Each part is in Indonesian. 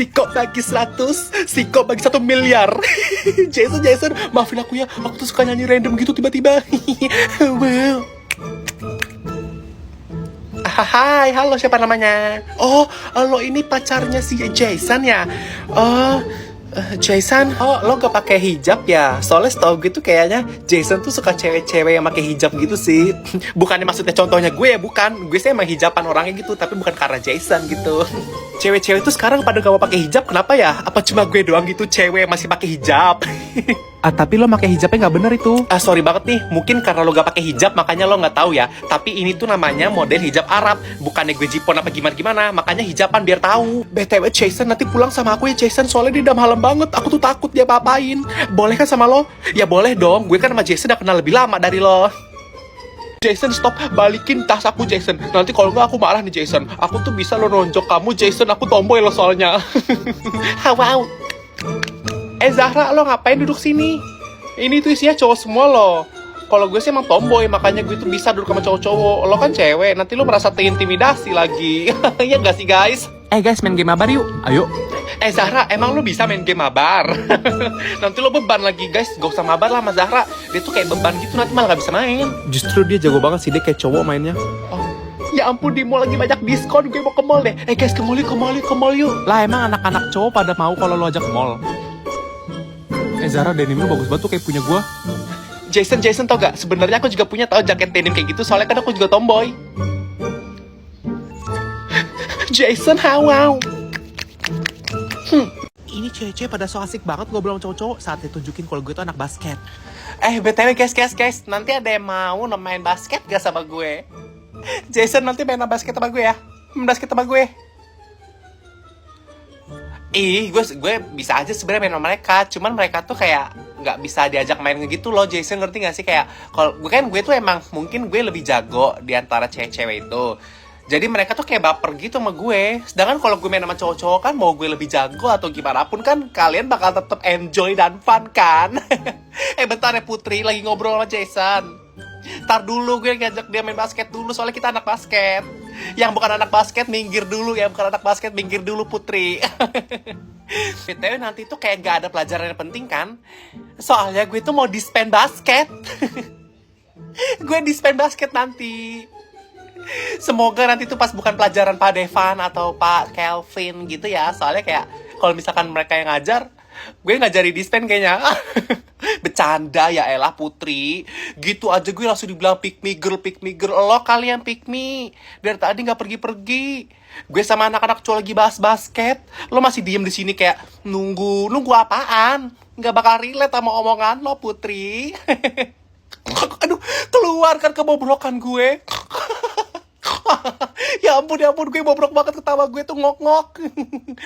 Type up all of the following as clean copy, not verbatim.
Siko bagi 100, Siko bagi 1 miliar. Jason, maafin aku ya. Aku tuh suka nyanyi random gitu tiba-tiba. Wow. Hai, halo, siapa namanya? Oh, lo ini pacarnya si Jason ya? Oh, Jason, oh lo gak pakai hijab ya? Soalnya setau gue tuh kayaknya Jason tuh suka cewek-cewek yang pakai hijab gitu sih. Bukannya maksudnya contohnya gue ya, bukan. Gue sih emang hijaban orangnya gitu, tapi bukan karena Jason gitu. Cewek-cewek tuh sekarang pada gak mau pakai hijab, kenapa ya? Apa cuma gue doang gitu cewek yang masih pakai hijab? Tapi lo pakai hijabnya nggak bener itu. Sorry banget nih, mungkin karena lo gak pakai hijab makanya lo nggak tahu ya. Tapi ini tuh namanya model hijab Arab, bukannya gue jipon apa gimana-gimana. Makanya hijaban biar tahu. BTW Jason nanti pulang sama aku ya Jason, soalnya dia udah malam banget. Aku tuh takut dia apa-apain. Boleh kan sama lo? Ya boleh dong, gue kan sama Jason udah kenal lebih lama dari lo. Jason, stop, balikin tas aku Jason. Nanti kalau nggak aku marah nih Jason. Aku tuh bisa lo nonjok kamu Jason, aku tomboy lo soalnya. Wow. Zahra, lo ngapain duduk sini? Ini tuh isinya cowok semua lo. Kalau gue sih emang tomboy, makanya gue tuh bisa duduk sama cowok-cowok. Lo kan cewek, nanti lo merasa terintimidasi lagi. Ya nggak sih guys? Guys, main game mabar yuk. Ayo. Zahra, emang lo bisa main game mabar? Nanti lo beban lagi guys. Gak usah mabar lah sama Zahra. Dia tuh kayak beban gitu, nanti malah gak bisa main. Justru dia jago banget sih, dia kayak cowok mainnya. Oh, ya ampun, di mall lagi banyak diskon. Gue mau ke mall deh. Guys, ke mall yuk. Lah emang anak-anak cowok pada mau kalau lo ajak ke mall. Zara, denim lu bagus banget tuh kayak punya gua. Jason tau gak? Sebenarnya aku juga punya tau jaket denim kayak gitu. Soalnya kan aku juga tomboy. Jason, wow. Ini cewek-cewek pada so asik banget ngobrol sama cowok-cowok saat ditunjukin kalau gue tuh anak basket. BTW guys, nanti ada yang mau main basket gak sama gue? Jason nanti main basket sama gue ya? Basket sama gue. Gue bisa aja sebenarnya main sama mereka, cuman mereka tuh kayak nggak bisa diajak main gitu loh. Jason, ngerti gak sih? Kayak kalau gue tuh emang mungkin gue lebih jago di antara cewek-cewek itu. Jadi mereka tuh kayak baper gitu sama gue. Sedangkan kalau gue main sama cowok-cowok kan, mau gue lebih jago atau gimana pun kan kalian bakal tetap enjoy dan fun kan? Bentar ya Putri, lagi ngobrol sama Jason. Ntar dulu, gue ngajak dia main basket dulu, soalnya kita anak basket. Yang bukan anak basket minggir dulu, Putri. BTW nanti tuh kayak gak ada pelajaran yang penting kan? Soalnya gue tuh mau dispen basket. Gue dispen basket nanti. Semoga nanti tuh pas bukan pelajaran Pak Devan atau Pak Kelvin gitu ya. Soalnya kayak kalau misalkan mereka yang ngajar, gue ngajari dispen kayaknya. Bercanda ya elah Putri. Gitu aja gue langsung dibilang pick me girl. Lo kalian pick me. Dari tadi gak pergi-pergi. Gue sama anak-anak cowok lagi bahas basket. Lo masih diem di sini kayak nunggu apaan? Gak bakal relate sama omongan lo Putri. Aduh, keluarkan kebobrokan gue. Ya ampun, gue bobrok banget ketawa gue tuh ngok-ngok.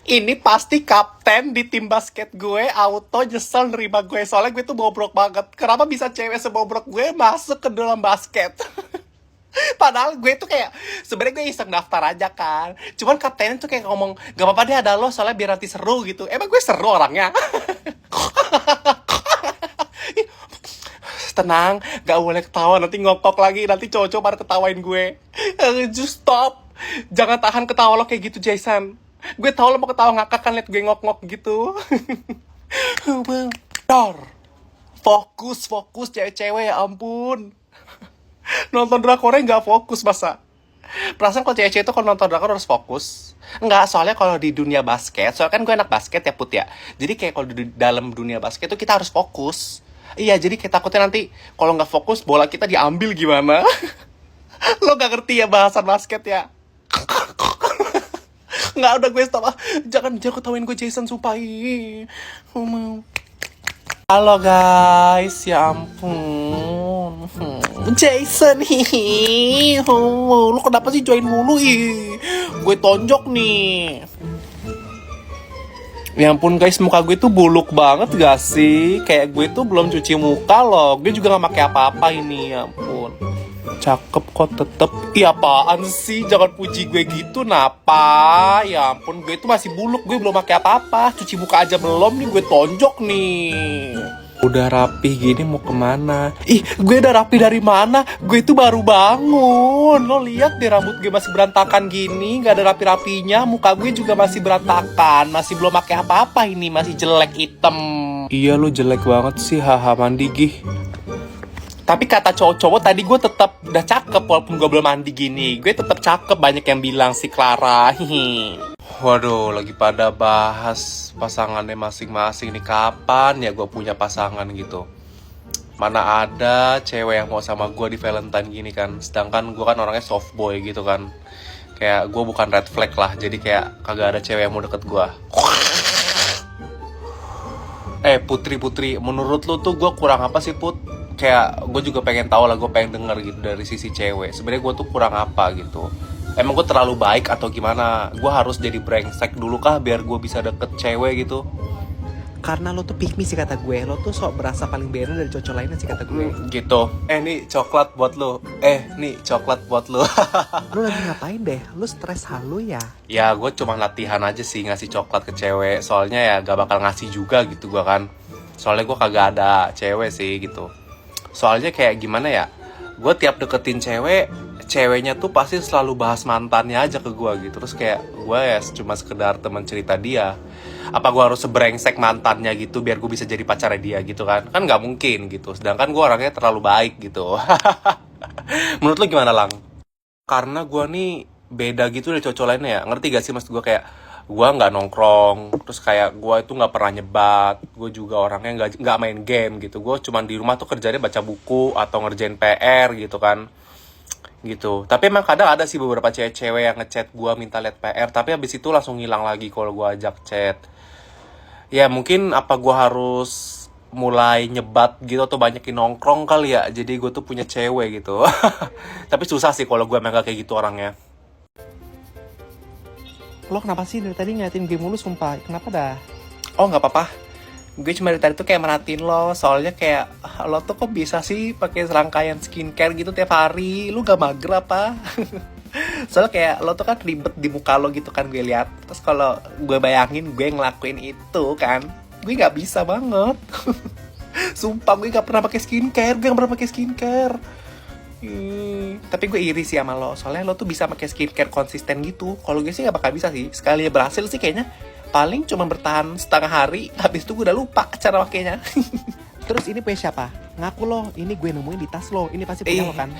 Ini pasti kapten di tim basket gue auto nyesel nerima gue. Soalnya gue tuh bobrok banget. Kenapa bisa cewek sebobrok gue masuk ke dalam basket? Padahal gue tuh kayak sebenarnya gue iseng daftar aja kan. Cuman kaptennya tuh kayak ngomong, gak apa-apa deh ada lo soalnya biar nanti seru gitu. Emang gue seru orangnya. Tenang, gak boleh ketawa, nanti ngokok lagi, nanti cowok-cowok pada ketawain gue. Just stop. Jangan tahan ketawa lo kayak gitu, Jason. Gue tau lo mau ketawa ngakak kan, liat gue ngok-ngok gitu. Dor. Fokus, cewek-cewek, ya ampun. Nonton drakornya gak fokus, masa? Perasaan kalau cewek-cewek itu kalau nonton drakor harus fokus. Enggak, soalnya kalau di dunia basket, soalnya kan gue anak basket ya Put ya. Jadi kayak kalau di dalam dunia basket itu kita harus fokus. Iya, jadi kayak takutnya nanti kalau nggak fokus bola kita diambil gimana? Lo gak ngerti ya bahasan basket ya? Nggak, udah gue stop. Jangan ketawain gue Jason, sumpah. Halo guys, ya ampun. Jason, lu kenapa sih join mulu? Gue tonjok nih. Ya ampun guys, muka gue tuh buluk banget gak sih? Kayak gue tuh belum cuci muka loh. Gue juga gak pakai apa-apa ini, ya ampun. Cakep kok tetep. Ih, apaan sih? Jangan puji gue gitu, napa? Ya ampun, gue tuh masih buluk. Gue belum pakai apa-apa. Cuci muka aja belum nih, gue tonjok nih. Udah rapi gini mau kemana? Ih, gue udah rapi dari mana? Gue itu baru bangun. Lo lihat deh rambut gue masih berantakan gini, gak ada rapi-rapinya. Muka gue juga masih berantakan, masih belum pakai apa-apa ini, masih jelek hitam. Iya lo jelek banget sih, haha mandi gih. Tapi kata cowok-cowok tadi gue tetap udah cakep walaupun gue belum mandi gini. Gue tetap cakep, banyak yang bilang si Clara. Hihi. Waduh, lagi pada bahas pasangannya masing-masing nih. Kapan ya gue punya pasangan gitu? Mana ada cewek yang mau sama gue di Valentine gini kan? Sedangkan gue kan orangnya soft boy gitu kan. Kayak gue bukan red flag lah. Jadi kayak kagak ada cewek yang mau deket gue. Putri, menurut lu tuh gue kurang apa sih Put? Kayak gue juga pengen tahu lah, gue pengen denger gitu dari sisi cewek. Sebenarnya gue tuh kurang apa gitu? Emang gue terlalu baik atau gimana? Gue harus jadi brengsek dulu kah biar gue bisa deket cewek gitu? Karena lo tuh pick me sih kata gue. Lo tuh sok berasa paling better dari cowok lainnya sih kata gue. Gitu. Nih coklat buat lu. Nih coklat buat lu. Lo lagi ngapain deh? Lo stres halu ya? Ya gue cuma latihan aja sih ngasih coklat ke cewek. Soalnya ya gak bakal ngasih juga gitu gue kan. Soalnya gue kagak ada cewek sih gitu. Soalnya kayak gimana ya, gue tiap deketin cewek, ceweknya tuh pasti selalu bahas mantannya aja ke gue gitu. Terus kayak gue ya cuma sekedar teman cerita dia. Apa gue harus sebrengsek mantannya gitu biar gue bisa jadi pacarnya dia gitu kan? Kan gak mungkin gitu. Sedangkan gue orangnya terlalu baik gitu. Menurut lu gimana Lang? Karena gue nih beda gitu dari cowok lainnya ya. Ngerti gak sih maksud gue kayak gue nggak nongkrong, terus kayak gue itu nggak pernah nyebat, gue juga orangnya nggak main game gitu, gue cuma di rumah tuh kerjanya baca buku atau ngerjain PR gitu kan, gitu. Tapi emang kadang ada sih beberapa cewek-cewek yang ngechat gue minta liat PR, tapi habis itu langsung hilang lagi kalau gue ajak chat. Ya mungkin apa gue harus mulai nyebat gitu atau banyakin nongkrong kali ya, jadi gue tuh punya cewek gitu. Tapi susah sih kalau gue emang gak kayak gitu orangnya. Lo kenapa sih dari tadi ngeliatin gue mulu sumpah? Kenapa dah? Oh nggak apa-apa. Gue cuma dari tadi tuh kayak merhatiin lo. Soalnya kayak lo tuh kok bisa sih pakai serangkaian skincare gitu tiap hari? Lu gak mager apa? Soalnya kayak lo tuh kan ribet di muka lo gitu kan gue lihat. Terus kalau gue bayangin gue ngelakuin itu kan, gue nggak bisa banget. Sumpah gue nggak pernah pakai skincare. Gue nggak pernah pakai skincare. Tapi gue iri sih sama lo. Soalnya lo tuh bisa pakai skincare konsisten gitu. Kalau gue sih gak bakal bisa sih. Sekali berhasil sih kayaknya paling cuma bertahan setengah hari. Habis itu gue udah lupa cara pakainya. Terus ini punya siapa? Ngaku lo, ini gue nemuin di tas lo. Ini pasti punya lo kan?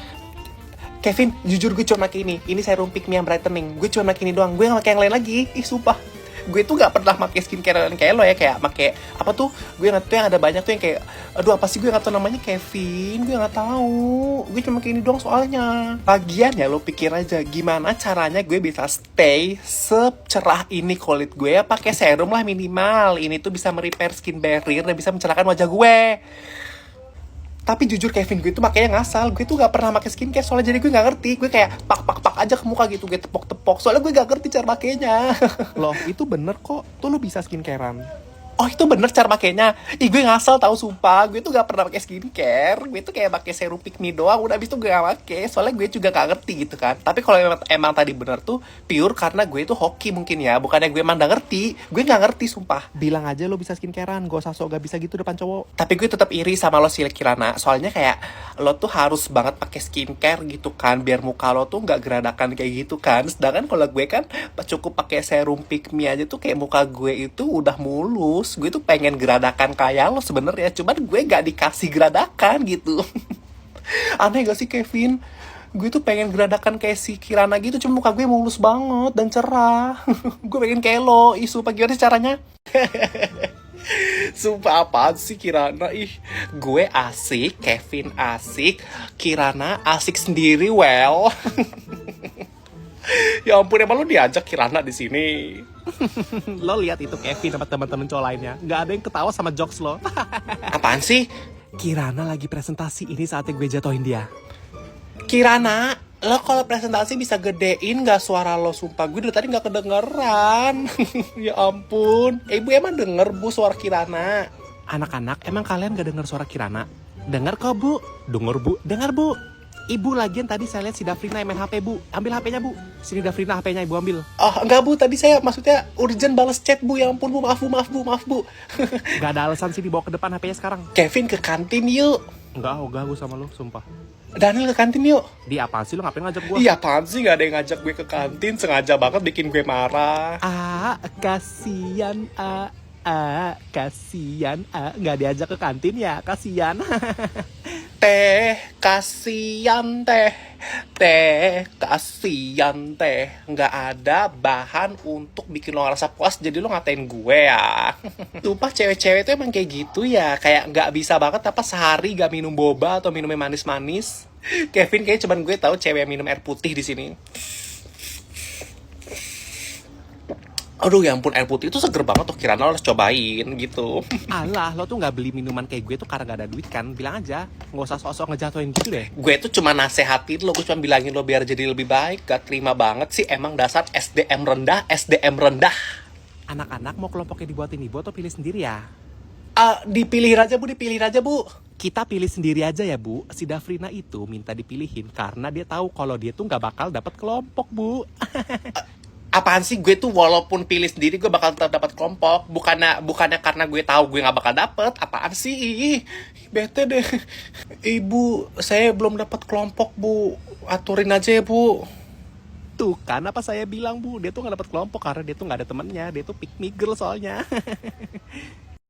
Kevin, jujur gue cuma pakai ini. Ini serum Pick Me yang brightening. Gue cuma pakai ini doang. Gue gak pakai yang lain lagi. Sumpah. Gue tuh gak pernah pakai skincare yang kayak lo ya, kayak pakai apa tuh, gue nggak tuh yang ada banyak tuh yang kayak, aduh apa sih gue nggak tahu namanya, Kevin, gue nggak tahu, gue cuma pakai ini doang soalnya. Lagian ya lo pikir aja gimana caranya gue bisa stay secerah ini kulit gue ya, pakai serum lah minimal. Ini tuh bisa merepair skin barrier dan bisa mencerahkan wajah gue. Tapi jujur Kevin, gue tuh makanya ngasal. Gue tuh gak pernah pakai skincare soalnya, jadi gue gak ngerti. Gue kayak pak aja ke muka gitu, gue tepok-tepok. Soalnya gue gak ngerti cara makainya. Loh, itu bener kok. Tuh lo bisa skincarean. Oh itu bener cara makainya. Gue ngasal tahu sumpah. Gue tuh gak pernah pakai skincare. Gue tuh kayak pakai serum Pick Me doang. Udah abis itu gue gak pakai. Soalnya gue juga gak ngerti gitu kan. Tapi kalau emang tadi bener tuh pure karena gue tuh hoki mungkin ya. Bukannya gue emang gak ngerti. Gue gak ngerti sumpah. Bilang aja lo bisa skincarean. Gak usah sok gak bisa gitu depan cowok. Tapi gue tetap iri sama lo sih Kirana. Soalnya kayak lo tuh harus banget pakai skincare gitu kan, biar muka lo tuh nggak geradakan kayak gitu kan. Sedangkan kalau gue kan cukup pakai serum Pick Me aja tuh kayak muka gue itu udah mulus. Gue tuh pengen geradakan kayak lo sebenarnya, cuman gue nggak dikasih geradakan gitu. Aneh gak sih Kevin? Gue tuh pengen geradakan kayak si Kirana gitu, cuma muka gue mulus banget dan cerah. Gue pengen kayak lo. Sumpah gimana sih caranya? Sumpah apaan sih Kirana? Gue asik, Kevin asik, Kirana asik sendiri well. Ya ampun, emang lu diajak Kirana di sini? Lo lihat itu Kevin sama teman-teman cowok lainnya. Gak ada yang ketawa sama jokes lo. Apaan sih? Kirana lagi presentasi, ini saatnya gue jatuhin dia. Kirana, lo kalau presentasi bisa gedein gak suara lo? Sumpah gue dari tadi gak kedengeran. Ya ampun. Ibu emang denger bu suara Kirana? Anak-anak, emang kalian gak denger suara Kirana? Dengar kok bu. Dengar bu. Dengar bu. Ibu lagian tadi saya lihat si Dafrina yang main HP bu. Ambil HP-nya bu. Sini Dafrina HP-nya ibu ambil. Oh enggak bu, tadi saya maksudnya urgent balas chat bu. Ya ampun bu, maaf bu. Gak ada alasan sih dibawa ke depan HP-nya sekarang. Kevin ke kantin yuk. Enggak, ogah gue sama lu, sumpah. Daniel ke kantin yuk. Di apaan sih lu ngapain ngajak gue? Iya apaan sih, gak ada yang ngajak gue ke kantin. Sengaja banget bikin gue marah. Kasian kasian nggak diajak ke kantin ya, kasian. Kasian teh, nggak ada bahan untuk bikin lo ngerasa puas, jadi lo ngatain gue ya. Sumpah cewek-cewek itu emang kayak gitu ya, kayak nggak bisa banget apa sehari gak minum boba atau minum yang manis-manis. Kevin kayak cuman gue tahu cewek yang minum air putih di sini. Aduh ya ampun, air putih itu seger banget tuh, kiranya lo harus cobain gitu. Alah, lo tuh nggak beli minuman kayak gue tuh karena gak ada duit kan? Bilang aja, nggak usah sok-sok ngejatuhin gitu deh. Gue tuh cuma nasehatin lo, gue cuma bilangin lo biar jadi lebih baik. Gak terima banget sih, emang dasar SDM rendah. Anak-anak mau kelompoknya dibuatin ibu atau pilih sendiri ya? Dipilihin aja bu. Kita pilih sendiri aja ya bu. Si Dafrina itu minta dipilihin karena dia tahu kalau dia tuh nggak bakal dapat kelompok bu. Apaan sih, gue tuh walaupun pilih sendiri gue bakal tetap dapat kelompok. Bukannya karena gue tahu gue nggak bakal dapet. Apaan sih, bete deh. Ibu, saya belum dapat kelompok bu, aturin aja ya bu. Tuh kan apa saya bilang bu, dia tuh nggak dapat kelompok karena dia tuh nggak ada temennya. Dia tuh pick me girl soalnya.